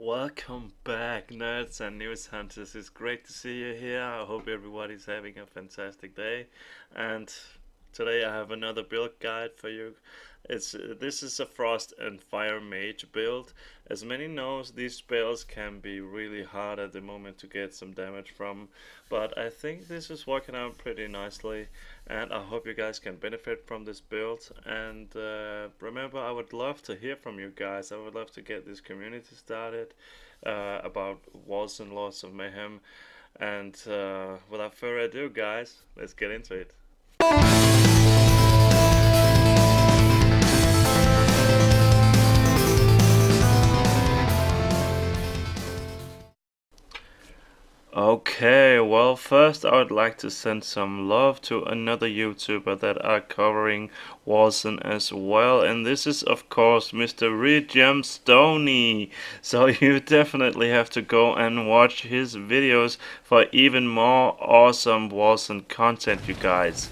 Welcome back, nerds and news hunters. It's great to see you here. I hope everybody's having a fantastic day. And today I have another build guide for you. This is a Frost and Fire Mage build. As many knows, these spells can be really hard at the moment to get some damage from, but I think this is working out pretty nicely, and I hope you guys can benefit from this build. And remember, I would love to hear from you guys. I would love to get this community started about Wolcen Lords of Mayhem. And without further ado, guys, let's get into it. Okay, well, first I would like to send some love to another YouTuber that are covering Wolcen as well, and this is of course Mr. Rejam Stoney. So you definitely have to go and watch his videos for even more awesome Wolcen content, you guys.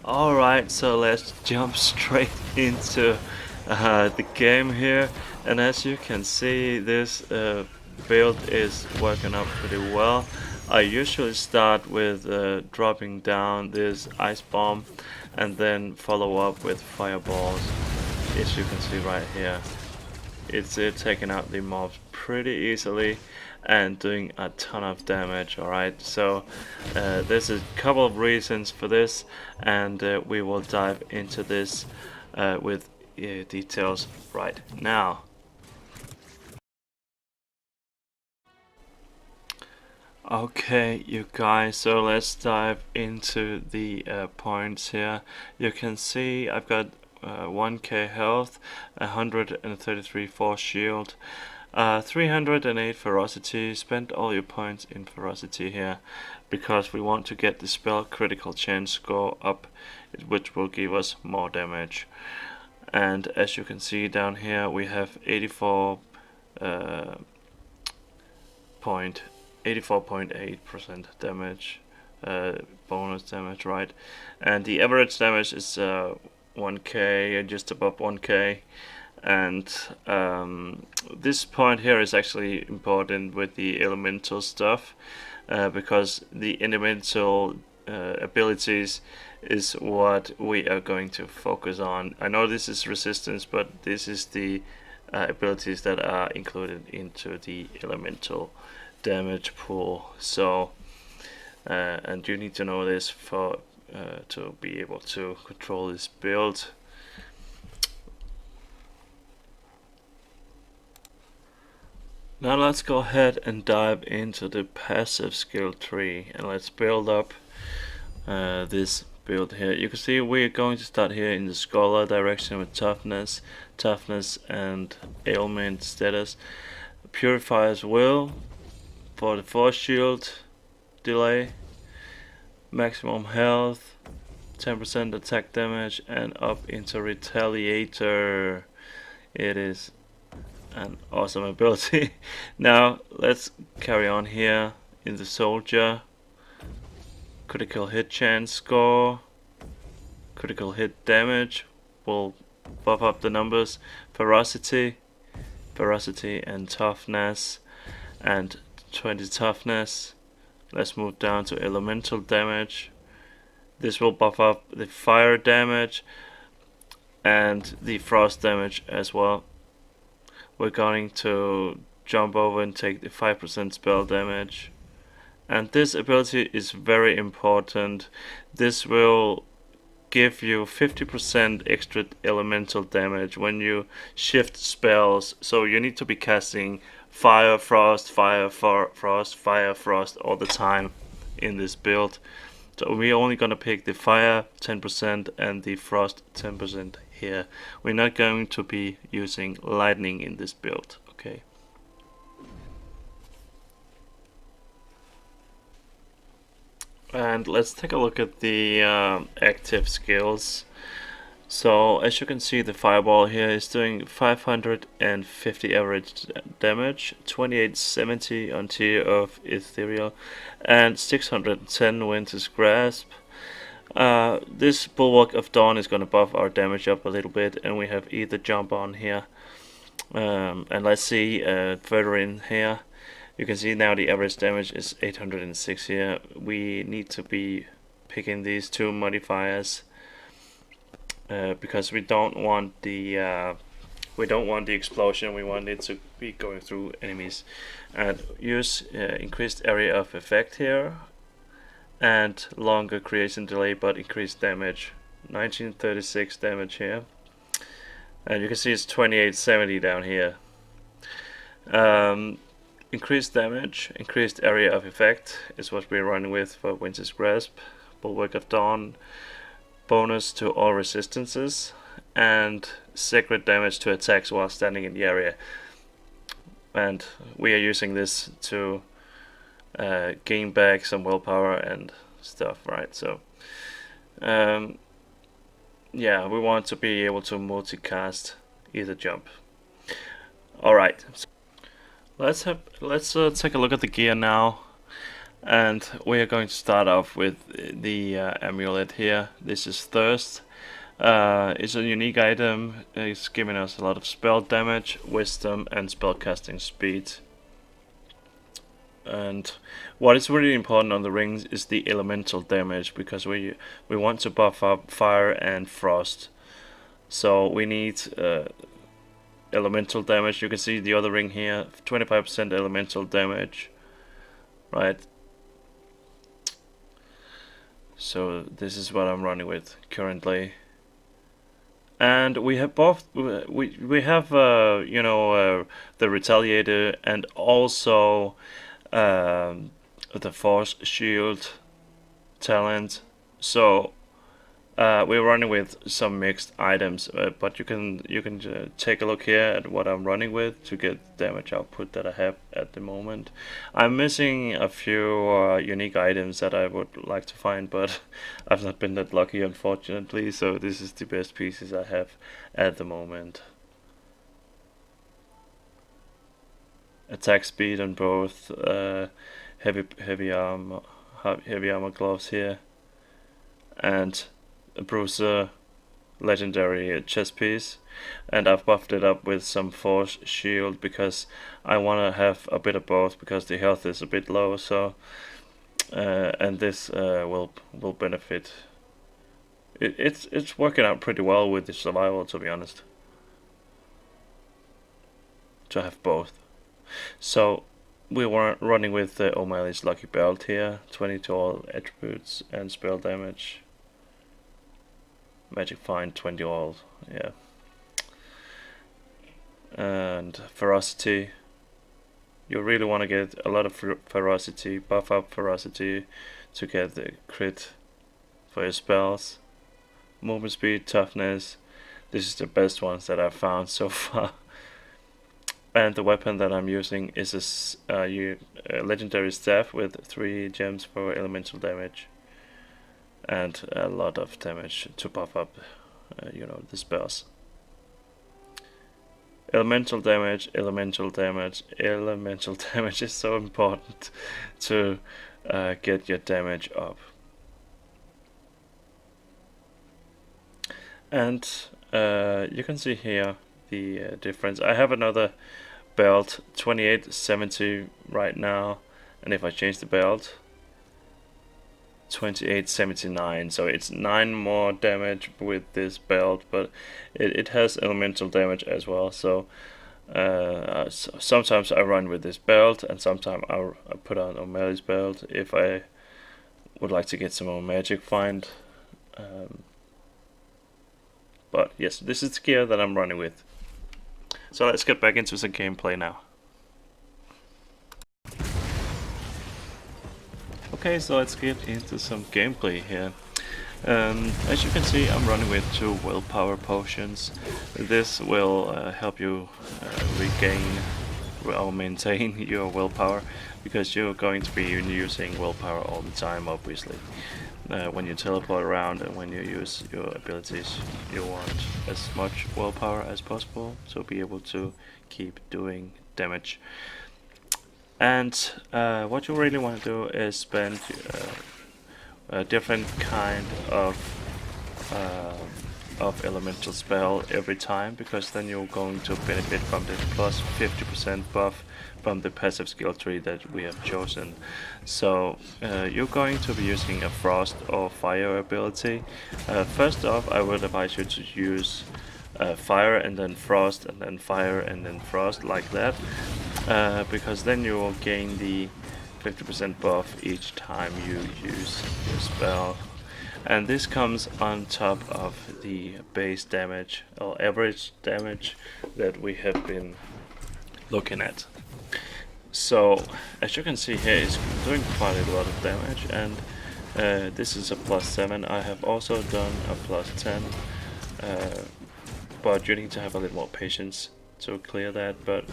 Alright, so let's jump straight into the game here. And as you can see, this build is working out pretty well. I usually start with dropping down this ice bomb and then follow up with fireballs, as you can see right here. It's taking out the mobs pretty easily and doing a ton of damage. Alright, so there's a couple of reasons for this, and we will dive into this with details right now. Okay, you guys, so let's dive into the points here. You can see I've got 1k health, 133 force shield, 308 ferocity. Spend all your points in ferocity here because we want to get the spell critical chance score up, which will give us more damage. And as you can see down here, we have 84.8% damage, bonus damage, right? And the average damage is 1k, just above 1k. And this point here is actually important with the elemental stuff, because the elemental abilities is what we are going to focus on. I know this is resistance, but this is the abilities that are included into the elemental damage pool. So and you need to know this for to be able to control this build. Now let's go ahead and dive into the passive skill tree, and let's build up this build here. You can see we're going to start here in the scholar direction with toughness, and ailment status. Purifier's will for the force shield delay, maximum health, 10% attack damage, and up into retaliator. It is an awesome ability. Now let's carry on here in the soldier. Critical hit chance score, critical hit damage will buff up the numbers, ferocity and toughness, and 20 toughness. Let's move down to elemental damage. This will buff up the fire damage and the frost damage as well. We're going to jump over and take the 5% spell damage. And this ability is very important. This will give you 50% extra elemental damage when you shift spells. So you need to be casting fire, frost all the time in this build. So we're only gonna pick the fire 10% and the frost 10% here. We're not going to be using lightning in this build, okay? And let's take a look at the active skills. So as you can see, the fireball here is doing 550 average damage, 2870 on tier of ethereal, and 610 winter's grasp. This Bulwark of Dawn is going to buff our damage up a little bit, and we have Ether Jump on here. And let's see further in here. You can see now the average damage is 806 here. We need to be picking these two modifiers because we don't want the explosion. We want it to be going through enemies. And use increased area of effect here, and longer creation delay but increased damage. 1936 damage here, and you can see it's 2870 down here. Increased damage, increased area of effect is what we're running with for Winter's Grasp. Bulwark of Dawn, bonus to all resistances, and sacred damage to attacks while standing in the area. And we are using this to gain back some willpower and stuff, right? So yeah, we want to be able to multicast Ether Jump. Alright, let's take a look at the gear now, and we are going to start off with the amulet here. This is Thirst. It's a unique item. It's giving us a lot of spell damage, wisdom, and spellcasting speed. And what is really important on the rings is the elemental damage, because we want to buff up fire and frost. So we need elemental damage. You can see the other ring here, 25% elemental damage, right? So this is what I'm running with currently. And we have both. We have you know, the Retaliator and also the Force Shield talent. So we're running with some mixed items, but you can take a look here at what I'm running with to get damage output that I have at the moment. I'm missing a few unique items that I would like to find, but I've not been that lucky, unfortunately. So this is the best pieces I have at the moment. Attack speed on both, heavy armor gloves here, and a Bruiser legendary chest piece, and I've buffed it up with some Force Shield because I want to have a bit of both, because the health is a bit low. So and this will benefit. It's working out pretty well with the survival, to be honest, to have both. So we were running with O'Malley's Lucky Belt here, 20 to all attributes and spell damage. Magic Find 20 all, yeah. And Ferocity. You really want to get a lot of Ferocity, buff up Ferocity to get the crit for your spells. Movement speed, toughness. This is the best ones that I've found so far. And the weapon that I'm using is a legendary staff with 3 gems for elemental damage, and a lot of damage to buff up, you know, the spells. Elemental damage, elemental damage, elemental damage is so important to get your damage up. And you can see here the difference. I have another belt, 2870 right now, and if I change the belt, 2879, so it's 9 more damage with this belt, but it has elemental damage as well. So sometimes I run with this belt, and sometimes I put on O'Malley's belt if I would like to get some more magic find. But yes, this is the gear that I'm running with. So let's get back into some gameplay now. Okay, so let's get into some gameplay here. As you can see, I'm running with 2 willpower potions. This will help you regain or maintain your willpower, because you're going to be using willpower all the time, obviously. When you teleport around and when you use your abilities, you want as much willpower as possible to be able to keep doing damage. And what you really want to do is spend a different kind of elemental spell every time, because then you're going to benefit from the plus 50% buff from the passive skill tree that we have chosen. So you're going to be using a frost or fire ability. First off, I would advise you to use fire and then frost and then fire and then frost, like that, because then you will gain the 50% buff each time you use your spell. And this comes on top of the base damage or average damage that we have been looking at. So as you can see here, it's doing quite a lot of damage, and this is a +7. I have also done a +10, but you need to have a little more patience to clear that. But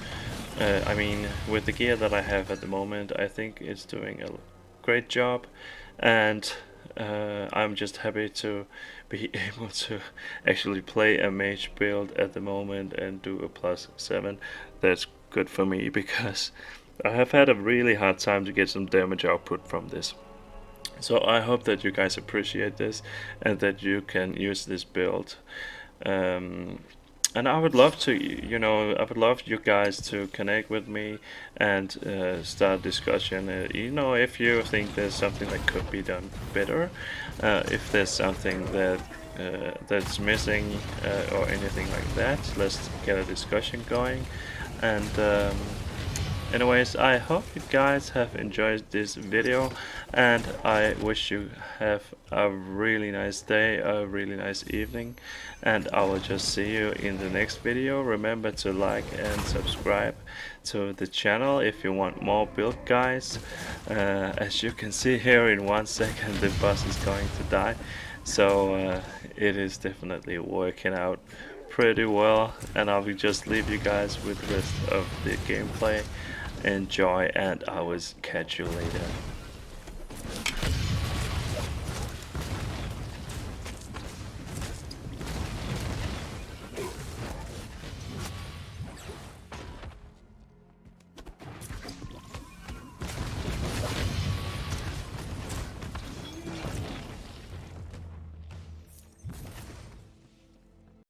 I mean, with the gear that I have at the moment, I think it's doing a great job, and I'm just happy to be able to actually play a mage build at the moment and do a +7. That's good for me, because I have had a really hard time to get some damage output from this. So I hope that you guys appreciate this and that you can use this build. And I would love to, I would love you guys to connect with me and start discussion. If you think there's something that could be done better, if there's something that that's missing or anything like that, let's get a discussion going. And anyways, I hope you guys have enjoyed this video, and I wish you have a really nice day, a really nice evening, and I will just see you in the next video. Remember to like and subscribe to the channel if you want more build guides. As you can see here, in 1 second the boss is going to die, so it is definitely working out pretty well, and I will just leave you guys with the rest of the gameplay. Enjoy, and I will catch you later.